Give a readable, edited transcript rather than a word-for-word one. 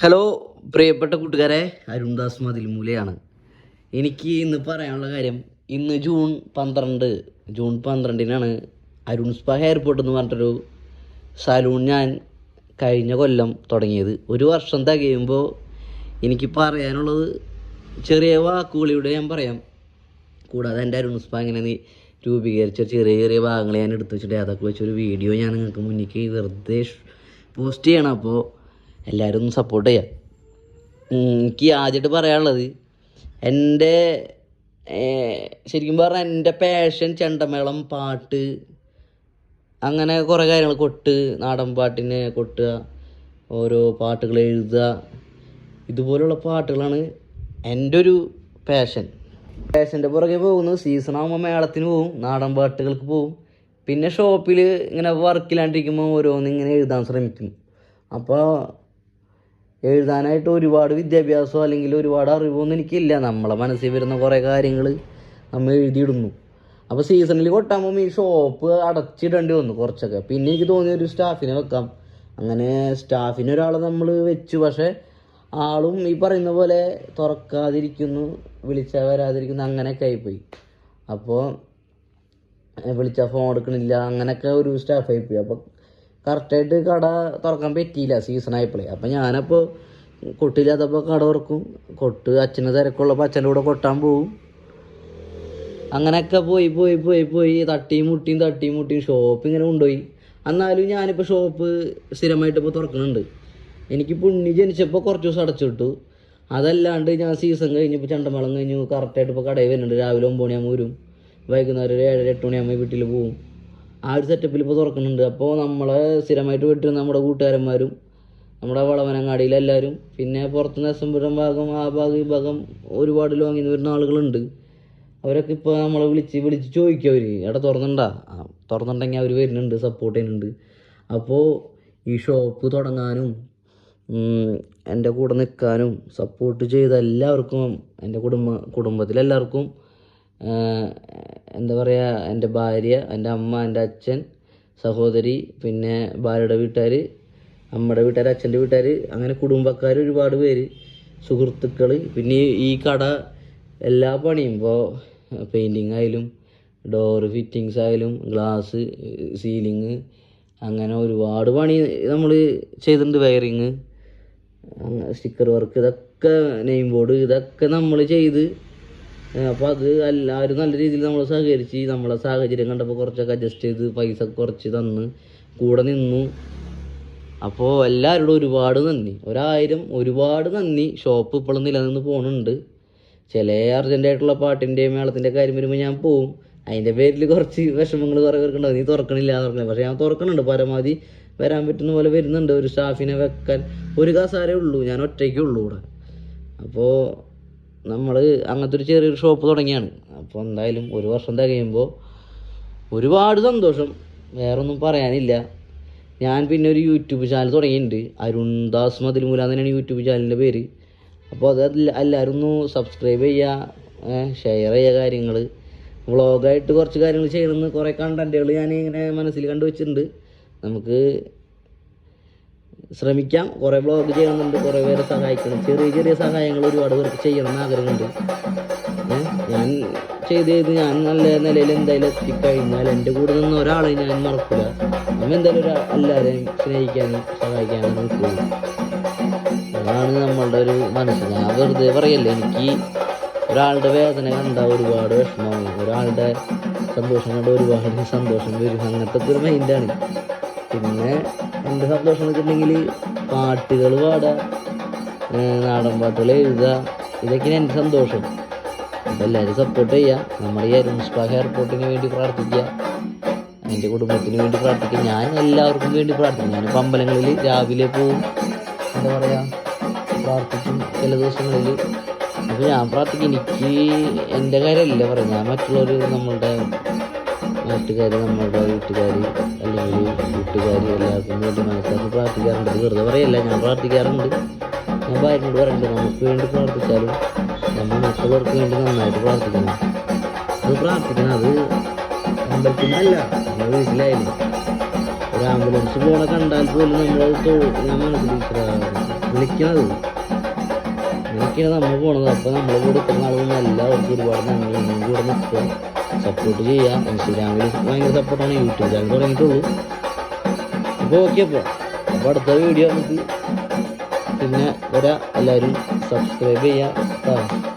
Hello പ്രിയപ്പെട്ട കൂട്ടുകാരെ, അരുൺദാസ് മതിൽമൂലയാണ്. എനിക്ക് ഇന്ന് പറയാനുള്ള കാര്യം, ഇന്ന് ജൂൺ 12-നാണ് അരുൺ സ്പാ എയർപോർട്ട് എന്ന് പറഞ്ഞിട്ടൊരു സലൂൺ ഞാൻ കഴിഞ്ഞ കൊല്ലം തുടങ്ങിയത്. ഒരു വർഷം തികയുമ്പോൾ എനിക്ക് പറയാനുള്ളത് ചെറിയ വാക്കുകളിലൂടെ ഞാൻ പറയാം. കൂടാതെ എൻ്റെ അരുൺ സ്പാ ഇങ്ങനെ രൂപീകരിച്ച ചെറിയ ചെറിയ ഭാഗങ്ങൾ ഞാൻ എടുത്തു വെച്ചിട്ട് അതൊക്കെ വെച്ചൊരു വീഡിയോ ഞാൻ നിങ്ങൾക്ക് മുന്നിലേക്ക് വെറുതെ പോസ്റ്റ് ചെയ്യണം. അപ്പോൾ എല്ലാവരും ഒന്ന് സപ്പോർട്ട് ചെയ്യാം. എനിക്ക് ആദ്യമായിട്ട് പറയാനുള്ളത്, ശരിക്കും പറഞ്ഞാൽ എൻ്റെ പാഷൻ ചെണ്ടമേളം, പാട്ട്, അങ്ങനെ കുറേ കാര്യങ്ങൾ, നാടൻ പാട്ടിനെ കൊട്ടുക, ഓരോ പാട്ടുകൾ എഴുതുക, ഇതുപോലുള്ള പാട്ടുകളാണ് എൻ്റെ ഒരു പാഷൻ്റെ പുറകെ പോകുന്നു. സീസണാകുമ്പോൾ മേളത്തിന് പോവും, നാടൻ പാട്ടുകൾക്ക് പോവും, പിന്നെ ഷോപ്പിൽ ഇങ്ങനെ വർക്കിലാണ്ടിരിക്കുമ്പോൾ ഓരോന്നിങ്ങനെ എഴുതാൻ ശ്രമിക്കും. അപ്പോൾ എഴുതാനായിട്ട് ഒരുപാട് വിദ്യാഭ്യാസമോ അല്ലെങ്കിൽ ഒരുപാട് അറിവൊന്നും എനിക്കില്ല. നമ്മളെ മനസ്സിൽ വരുന്ന കുറേ കാര്യങ്ങൾ നമ്മൾ എഴുതിയിടുന്നു. അപ്പോൾ സീസണിൽ കൊട്ടാൻ പോകുമ്പോൾ ഈ ഷോപ്പ് അടച്ചിടേണ്ടി വന്നു കുറച്ചൊക്കെ. പിന്നെ എനിക്ക് തോന്നിയ ഒരു സ്റ്റാഫിനെ വെക്കാം. അങ്ങനെ സ്റ്റാഫിന് ഒരാളെ നമ്മൾ വെച്ചു. പക്ഷേ ആളും ഈ പറയുന്ന പോലെ തുറക്കാതിരിക്കുന്നു, വിളിച്ചാൽ വരാതിരിക്കുന്നു, അങ്ങനെയൊക്കെ ആയിപ്പോയി. അപ്പോൾ വിളിച്ചാൽ ഫോൺ എടുക്കണില്ല, അങ്ങനെയൊക്കെ ഒരു സ്റ്റാഫായിപ്പോയി. അപ്പോൾ കറക്റ്റായിട്ട് കട തുറക്കാൻ പറ്റിയില്ല സീസണായപ്പോഴേ. അപ്പം ഞാനപ്പോൾ കൊട്ടില്ലാത്തപ്പോൾ കട തുറക്കും, അച്ഛന് തിരക്കുള്ളപ്പോൾ അച്ഛൻ്റെ കൂടെ കൊട്ടാൻ പോവും. അങ്ങനെയൊക്കെ പോയി തട്ടിയും മുട്ടിയും ഷോപ്പ് ഇങ്ങനെ കൊണ്ടുപോയി. എന്നാലും ഞാനിപ്പോൾ ഷോപ്പ് സ്ഥിരമായിട്ട് ഇപ്പോൾ തുറക്കുന്നുണ്ട്. എനിക്ക് പുണ്ണി ജനിച്ചപ്പോൾ കുറച്ച് ദിവസം അടച്ചിട്ടു. അതല്ലാണ്ട് ഞാൻ സീസൺ കഴിഞ്ഞപ്പോൾ ചെണ്ടമേളം കഴിഞ്ഞു കറക്റ്റായിട്ട് ഇപ്പോൾ കടയിൽ വരുന്നുണ്ട്. രാവിലെ 9 മണിയാകുമ്പോൾ വരും, വൈകുന്നേരം ഒരു 7-8 മണിയാകുമ്പോൾ വീട്ടിൽ പോവും. ആ ഒരു സെറ്റപ്പിൽ ഇപ്പോൾ തുറക്കുന്നുണ്ട്. അപ്പോൾ നമ്മളെ സ്ഥിരമായിട്ട് വീട്ടിൽ നമ്മുടെ കൂട്ടുകാരന്മാരും, നമ്മുടെ വളവനങ്ങാടിയിലെല്ലാവരും, പിന്നെ പുറത്തുനിന്ന് എസംപുരം ഭാഗം, ആ ഭാഗം ഈ ഭാഗം ഒരുപാട് ലോങ്ങിൽ നിന്ന് വരുന്ന ആളുകളുണ്ട്. അവരൊക്കെ ഇപ്പോൾ നമ്മളെ വിളിച്ച് ചോദിക്കും, അവർ എവിടെ തുറന്നുണ്ടെങ്കിൽ അവർ വരുന്നുണ്ട്, സപ്പോർട്ട് ചെയ്യുന്നുണ്ട്. അപ്പോൾ ഈ ഷോപ്പ് തുടങ്ങാനും എൻ്റെ കൂടെ നിൽക്കാനും സപ്പോർട്ട് ചെയ്ത എല്ലാവർക്കും, എൻ്റെ കുടുംബത്തിലെല്ലാവർക്കും, എന്താ പറയുക, എൻ്റെ ഭാര്യ, എൻ്റെ അമ്മ, എൻ്റെ അച്ഛൻ, സഹോദരി, പിന്നെ ഭാര്യയുടെ വീട്ടുകാർ, അമ്മയുടെ വീട്ടുകാർ, അച്ഛൻ്റെ വീട്ടുകാർ, അങ്ങനെ കുടുംബക്കാർ ഒരുപാട് പേര്, സുഹൃത്തുക്കൾ, പിന്നെ ഈ കട എല്ലാ പണിയും, ഇപ്പോൾ പെയിൻറ്റിങ് ആയാലും ഡോറ് ഫിറ്റിങ്സ് ആയാലും ഗ്ലാസ് സീലിങ്, അങ്ങനെ ഒരുപാട് പണി നമ്മൾ ചെയ്തിട്ടുണ്ട്. വയറിങ്, സ്റ്റിക്കർ വർക്ക്, ഇതൊക്കെ നെയിം ബോർഡ്, ഇതൊക്കെ നമ്മൾ ചെയ്ത്. അപ്പോൾ അത് എല്ലാവരും നല്ല രീതിയിൽ നമ്മൾ സഹകരിച്ച്, നമ്മളെ സാഹചര്യം കണ്ടപ്പോൾ കുറച്ചൊക്കെ അഡ്ജസ്റ്റ് ചെയ്ത് പൈസ കുറച്ച് തന്ന് കൂടെ നിന്നു. അപ്പോൾ എല്ലാവരോടും ഒരുപാട് നന്ദി, 1000 ഒരുപാട് നന്ദി. ഷോപ്പ് ഇപ്പോഴും നിലനിന്ന് പോകുന്നുണ്ട്. ചില അർജൻറ്റായിട്ടുള്ള പാട്ടിൻ്റെ മേളത്തിൻ്റെ കാര്യം വരുമ്പോൾ ഞാൻ പോവും. അതിൻ്റെ പേരിൽ കുറച്ച് വിഷമങ്ങൾ കുറേ പേർക്കുണ്ടാവും, നീ തുറക്കണില്ല. പക്ഷേ ഞാൻ തുറക്കണുണ്ട്, പരമാവധി വരാൻ പറ്റുന്ന പോലെ വരുന്നുണ്ട്. ഒരു സ്റ്റാഫിനെ വെക്കാൻ ഒരു കസാരേ ഉള്ളൂ, ഞാൻ ഒറ്റയ്ക്കേ ഉള്ളൂ ഇവിടെ. അപ്പോൾ നമ്മൾ അങ്ങനത്തെ ഒരു ചെറിയൊരു ഷോപ്പ് തുടങ്ങിയാണ്. അപ്പോൾ എന്തായാലും ഒരു വർഷം തികയുമ്പോൾ ഒരുപാട് സന്തോഷം, വേറൊന്നും പറയാനില്ല. ഞാൻ പിന്നെ ഒരു യൂട്യൂബ് ചാനൽ തുടങ്ങിയിട്ടുണ്ട്, അരുൺദാസ് മതിൽമൂല തന്നെയാണ് യൂട്യൂബ് ചാനലിൻ്റെ പേര്. അപ്പോൾ അത് എല്ലാവരും ഒന്ന് സബ്സ്ക്രൈബ് ചെയ്യുക, ഷെയർ ചെയ്യുക. കാര്യങ്ങൾ വ്ളോഗായിട്ട് കുറച്ച് കാര്യങ്ങൾ ചെയ്യണമെന്ന് കുറേ കണ്ടൻറ്റുകൾ ഞാൻ ഇങ്ങനെ മനസ്സിൽ കണ്ടുവച്ചിട്ടുണ്ട്. നമുക്ക് ശ്രമിക്കാം. കുറേ വ്ളോഗ് ചെയ്യണമെന്നുണ്ട്, കുറേ പേരെ സഹായിക്കണം. ചെറിയ സഹായങ്ങൾ ഒരുപാട് പേർക്ക് ചെയ്യണമെന്ന് ആഗ്രഹമുണ്ട്. ഞാൻ ഞാൻ നല്ല നിലയിൽ എന്തായാലും എത്തിക്കഴിഞ്ഞാൽ എൻ്റെ കൂടെ നിന്ന് ഒരാളെ ഞാൻ മറക്കില്ല. നമ്മൾ എന്തായാലും എല്ലാവരെയും സ്നേഹിക്കാനും സഹായിക്കാനും നോക്കുകയുള്ളൂ. അതാണ് നമ്മളുടെ ഒരു മനസ്സ്. ഞാൻ വെറുതെ പറയല്ലേ, എനിക്ക് ഒരാളുടെ വേദന കണ്ടാൽ ഒരുപാട് വിഷമമാണ്, ഒരാളുടെ സന്തോഷം കണ്ടാൽ ഒരുപാട് സന്തോഷം വരും. അങ്ങനത്തെ ഒരു മൈൻഡാണ്. പിന്നെ എൻ്റെ സന്തോഷം എന്ന് വെച്ചിട്ടുണ്ടെങ്കിൽ പാട്ടുകൾ പാടുക, നാടൻ പാട്ടുകൾ എഴുതുക, ഇതൊക്കെയാണ് എൻ്റെ സന്തോഷം. അപ്പോൾ എല്ലാവരും സപ്പോർട്ട് ചെയ്യുക. നമ്മുടെ ഈ അരുൺ സ്പാ എയർപോർട്ടിന് വേണ്ടി പ്രാർത്ഥിക്കുക, എൻ്റെ കുടുംബത്തിന് വേണ്ടി പ്രാർത്ഥിക്കുക. ഞാൻ എല്ലാവർക്കും വേണ്ടി പ്രാർത്ഥിക്കും. ഞാനിപ്പോൾ അമ്പലങ്ങളിൽ രാവിലെ പോവും, എന്താ പറയുക, പ്രാർത്ഥിക്കും ചില ദിവസങ്ങളിൽ. അപ്പോൾ ഞാൻ പ്രാർത്ഥിക്കും. എനിക്ക് എൻ്റെ കാര്യമല്ല പറയാം, ഞാൻ മറ്റുള്ളവർ, നമ്മളുടെ നാട്ടുകാർ, നമ്മളുടെ വീട്ടുകാർ അല്ലെങ്കിൽ വീട്ടുകാർ എല്ലാവർക്കും വേണ്ടി മനസ്സിലാക്കി പ്രാർത്ഥിക്കാറുണ്ട്. വെറുതെ പറയല്ല, ഞാൻ പ്രാർത്ഥിക്കാറുണ്ട്. ഞാൻ ഭാര്യനോട് പറയുന്നുണ്ട്, നമുക്ക് വേണ്ടി പ്രാർത്ഥിച്ചാലും നമ്മൾ മറ്റുള്ളവർക്ക് വേണ്ടി നന്നായിട്ട് പ്രാർത്ഥിക്കണം. അത് അമ്പലത്തിനല്ല, നമ്മുടെ വീട്ടിലായാലും ഒരു ആംബുലൻസ് പോണ കണ്ടാൽ പോലും നമ്മളത് ഞാൻ മനസ്സിലാക്കി വിളിക്കണത് അങ്ങനെയൊക്കെയാണ് നമ്മൾ പോണത്. അപ്പോൾ നമ്മളെ കൂടെ ഇത്ര നാളൊന്നും എല്ലാവർക്കും ഒരുപാട് നന്ദി. ഒന്നും കൂടെ നിൽക്കുക, സപ്പോർട്ട് ചെയ്യുക. ഇൻസ്റ്റാഗ്രാമിൽ ഭയങ്കര സപ്പോർട്ടാണ്, യൂട്യൂബ് ചാനൽ തുടങ്ങിയിട്ടുള്ളൂ. അപ്പോൾ ഓക്കെ. അപ്പോൾ അടുത്ത വീഡിയോ നമുക്ക് പിന്നെ വരാം. എല്ലാവരും സബ്സ്ക്രൈബ് ചെയ്യുക.